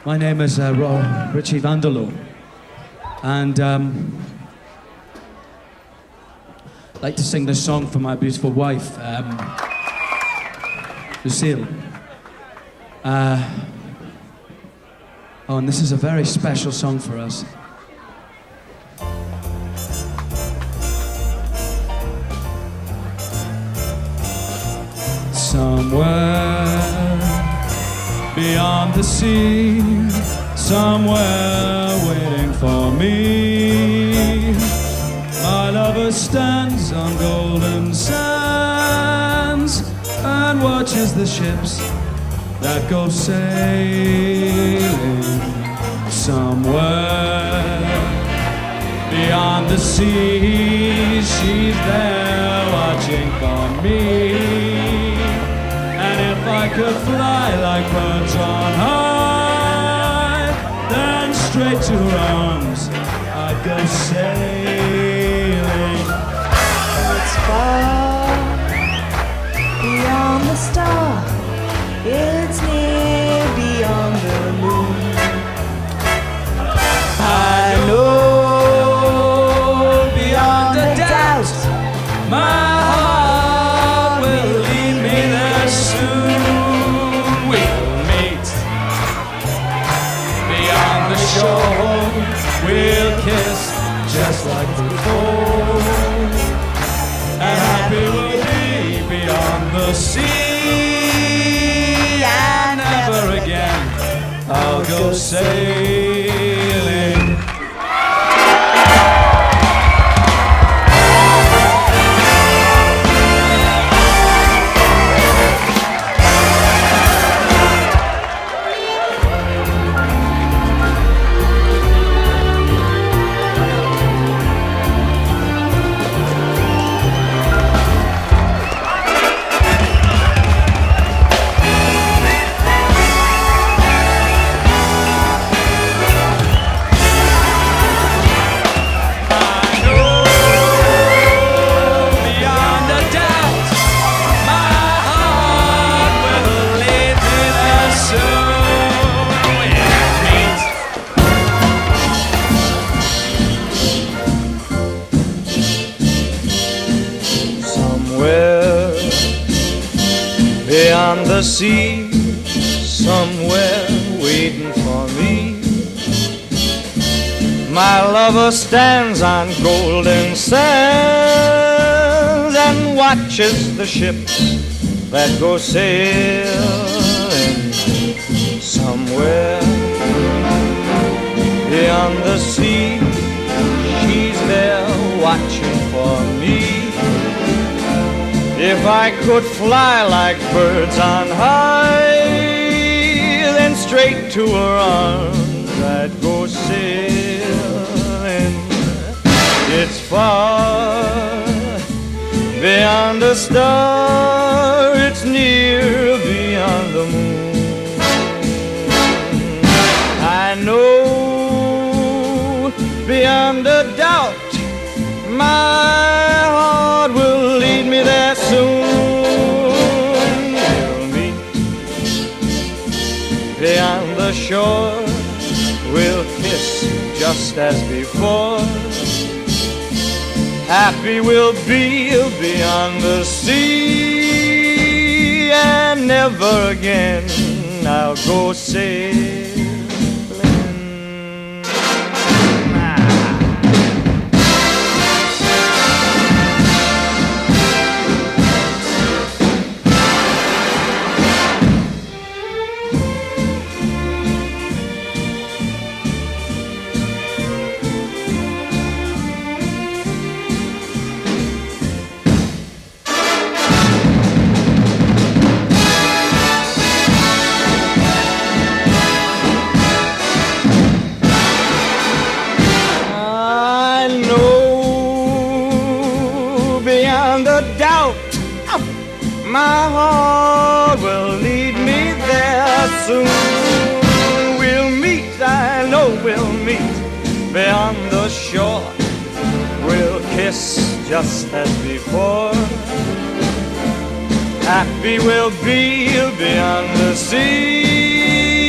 My name is Richie Vanderloo, and I'd like to sing this song for my beautiful wife, Lucille. Oh, and this is a very special song for us. Somewhere beyond the sea, somewhere waiting for me, my lover stands on golden sands and watches the ships that go sailing. Somewhere beyond the sea, she's there watching for me. If I could fly like birds on high, then straight to her arms I'd go sailing. It's far beyond the star, it's near beyond the moon. I know beyond a doubt my heart will lead me there soon. The shore, we'll kiss just like before, and happy we'll be beyond the sea, and never again I'll go sailing. Beyond the sea, somewhere waiting for me, my lover stands on golden sands and watches the ships that go sailing. Somewhere beyond the sea, she's there watching for me. If I could fly like birds on high, then straight to her arms I'd go sailing. It's far beyond a star, it's near beyond the moon. I know beyond a doubt my heart will lead me there soon. We'll meet beyond the shore, we'll kiss just as before. Happy we'll be beyond the sea, and never again I'll go sailing. My heart will lead me there soon. We'll meet, I know we'll meet beyond the shore. We'll kiss just as before. Happy we'll be beyond the sea.